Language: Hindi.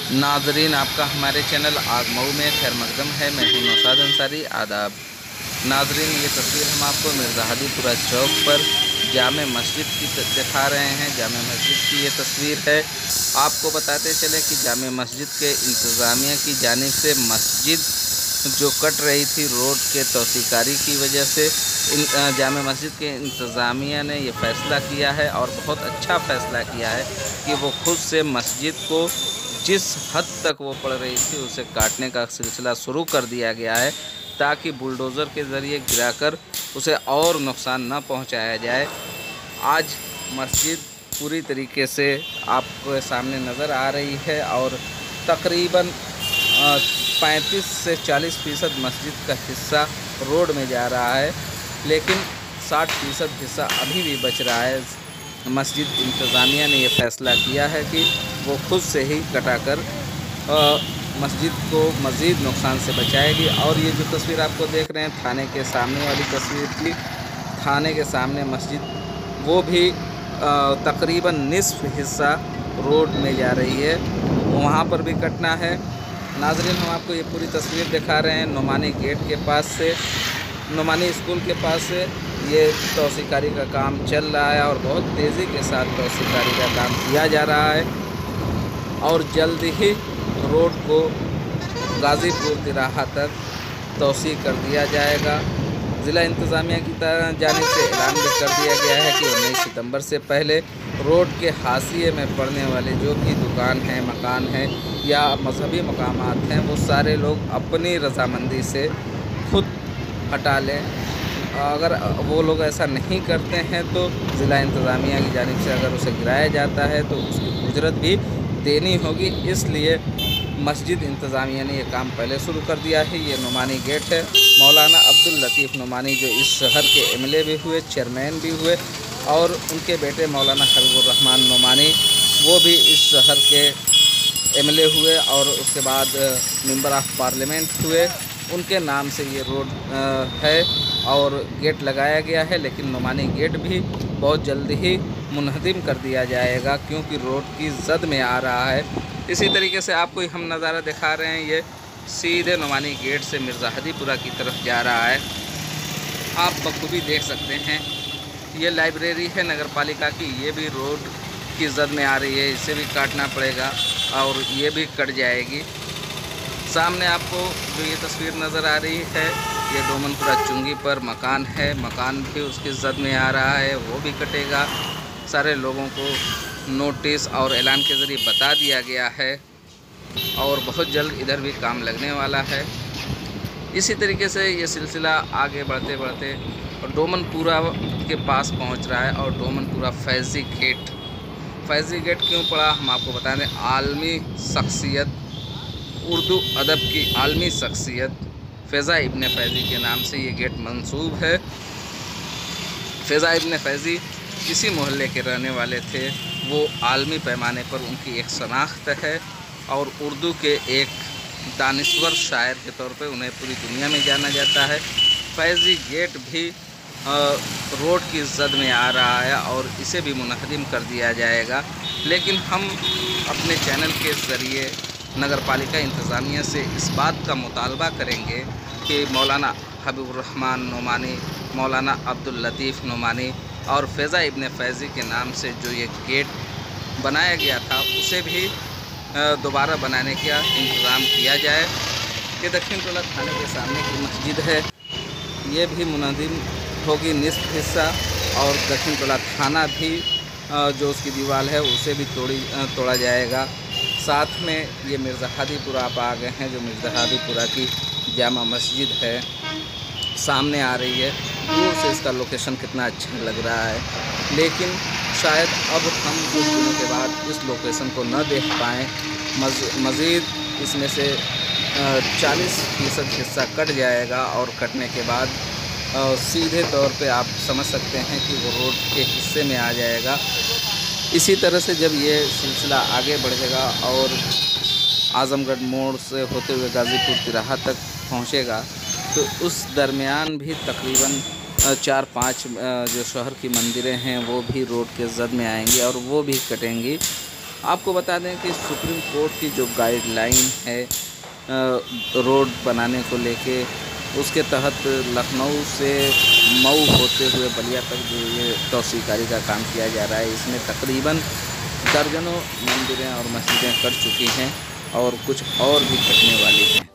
नाजरीन, आपका हमारे चैनल आगमऊ में खैर मकदम है। मैं हूं नौशाद अंसारी। आदाब नाजरीन, ये तस्वीर हम आपको मिर्ज़ा हदीपुरा चौक पर जामे मस्जिद की दिखा रहे हैं। जामे मस्जिद की ये तस्वीर है। आपको बताते चले कि जामे मस्जिद के इंतज़ामिया की जानिब से मस्जिद जो कट रही थी रोड के तौसीकारी की वजह से, जामे मस्जिद के इंतज़ामिया ने ये फ़ैसला किया है और बहुत अच्छा फ़ैसला किया है कि वो खुद से मस्जिद को जिस हद तक वो पड़ रही थी उसे काटने का सिलसिला शुरू कर दिया गया है, ताकि बुलडोज़र के ज़रिए गिराकर उसे और नुकसान न पहुंचाया जाए। आज मस्जिद पूरी तरीके से आपके सामने नज़र आ रही है और तकरीबन 35 से 40% मस्जिद का हिस्सा रोड में जा रहा है, लेकिन 60% हिस्सा अभी भी बच रहा है। मस्जिद इंतज़ामिया ने यह फ़ैसला किया है कि वो खुद से ही कटाकर मस्जिद को मज़ीद नुकसान से बचाएगी। और ये जो तस्वीर आपको देख रहे हैं थाने के सामने वाली तस्वीर थी, थाने के सामने मस्जिद वो भी तकरीबन निस्फ हिस्सा रोड में जा रही है, वहाँ पर भी कटना है। नाज़रीन, हम आपको ये पूरी तस्वीर दिखा रहे हैं नुमानी गेट के पास से, नुमानी स्कूल के पास से ये तौसीकारी का काम चल रहा है और बहुत तेज़ी के साथ तौसीकारी का काम किया जा रहा है और जल्द ही रोड को गाज़ीपुर तिराहा तक तौसी कर दिया जाएगा। ज़िला इंतज़ामिया की जानिब से ऐलान भी कर दिया गया है कि 19 सितंबर से पहले रोड के हाशिए में पड़ने वाले जो भी दुकान हैं, मकान हैं या मजहबी मकामात हैं, वो सारे लोग अपनी रज़ामंदी से खुद हटा लें। अगर वो लोग ऐसा नहीं करते हैं तो ज़िला इंतज़ामिया की जानिब से अगर उसे गिराया जाता है तो उसकी उजरत भी देनी होगी। इसलिए मस्जिद इंतज़ामिया ने ये काम पहले शुरू कर दिया है। ये नुमानी गेट है। मौलाना अब्दुल लतीफ़ नुमानी जो इस शहर के एमएलए भी हुए, चेयरमैन भी हुए, और उनके बेटे मौलाना हबीबुर रहमान नुमानी वो भी इस शहर के एमएलए हुए और उसके बाद मेंबर ऑफ पार्लियामेंट हुए। उनके नाम से ये रोड है और गेट लगाया गया है, लेकिन नुमानी गेट भी बहुत जल्द ही मुनहदिम कर दिया जाएगा क्योंकि रोड की जद में आ रहा है। इसी तरीके से आपको हम नज़ारा दिखा रहे हैं, ये सीधे नुमानी गेट से मिर्ज़ा हदीपुरा की तरफ जा रहा है। आप बखूबी देख सकते हैं, ये लाइब्रेरी है नगर पालिका की, ये भी रोड की जद में आ रही है, इसे भी काटना पड़ेगा और ये भी कट जाएगी। सामने आपको जो ये तस्वीर नज़र आ रही है, ये डोमनपुरा चुंगी पर मकान है, मकान भी उसकी जद में आ रहा है, वो भी कटेगा। सारे लोगों को नोटिस और ऐलान के ज़रिए बता दिया गया है और बहुत जल्द इधर भी काम लगने वाला है। इसी तरीके से ये सिलसिला आगे बढ़ते बढ़ते और डोमनपुरा के पास पहुंच रहा है और डोमनपुरा फैज़ी गेट क्यों पड़ा हम आपको बता दें। आलमी शख्सियत, उर्दू अदब की आलमी शख्सियत फ़ैज़ा इब्न फ़ैज़ी के नाम से ये गेट मंसूब है। फ़ैज़ा इब्न फ़ैज़ी किसी मोहल्ले के रहने वाले थे, वो आलमी पैमाने पर उनकी एक शनाख्त है और उर्दू के एक दानिश्वर शायर के तौर पे उन्हें पूरी दुनिया में जाना जाता है। फ़ैज़ी गेट भी रोड की जद में आ रहा है और इसे भी मुनहदिम कर दिया जाएगा, लेकिन हम अपने चैनल के ज़रिए नगर पालिका इंतज़ामिया से इस बात का मुतालबा करेंगे कि मौलाना हबीबुर रहमान नुमानी, मौलाना अब्दुल लतीफ़ नुमानी और फ़ैज़ा इब्न फ़ैज़ी के नाम से जो ये गेट बनाया गया था उसे भी दोबारा बनाने का इंतज़ाम किया जाए। ये दक्षिण टोला थाने के सामने की मस्जिद है, ये भी मुनहदिम होगी निस्फ हिस्सा, और दक्षिण टोला थाना भी जो उसकी दीवार है उसे भी तोड़ा जाएगा। साथ में ये मिर्ज़ा हदीपुरा आप आ गए हैं, जो मिर्ज़ा हदीपुरा की जामा मस्जिद है सामने आ रही है। दूर से इसका लोकेशन कितना अच्छा लग रहा है, लेकिन शायद अब हम कुछ दिनों के बाद इस लोकेशन को न देख पाएँ। मज़ीद इसमें से 40% हिस्सा कट जाएगा और कटने के बाद सीधे तौर पे आप समझ सकते हैं कि वो रोड के हिस्से में आ जाएगा। इसी तरह से जब ये सिलसिला आगे बढ़ेगा और आज़मगढ़ मोड़ से होते हुए गाज़ीपुर तिराहा तक पहुंचेगा, तो उस दरमियान भी तकरीबन 4-5 जो शहर की मंदिरें हैं वो भी रोड के जद में आएंगी और वो भी कटेंगी। आपको बता दें कि सुप्रीम कोर्ट की जो गाइडलाइन है रोड बनाने को लेके, उसके तहत लखनऊ से मऊ होते हुए बलिया तक जो ये तौसीकारी का काम किया जा रहा है, इसमें तकरीबन दर्जनों मंदिरें और मस्जिदें कट चुकी हैं और कुछ और भी कटने वाली हैं।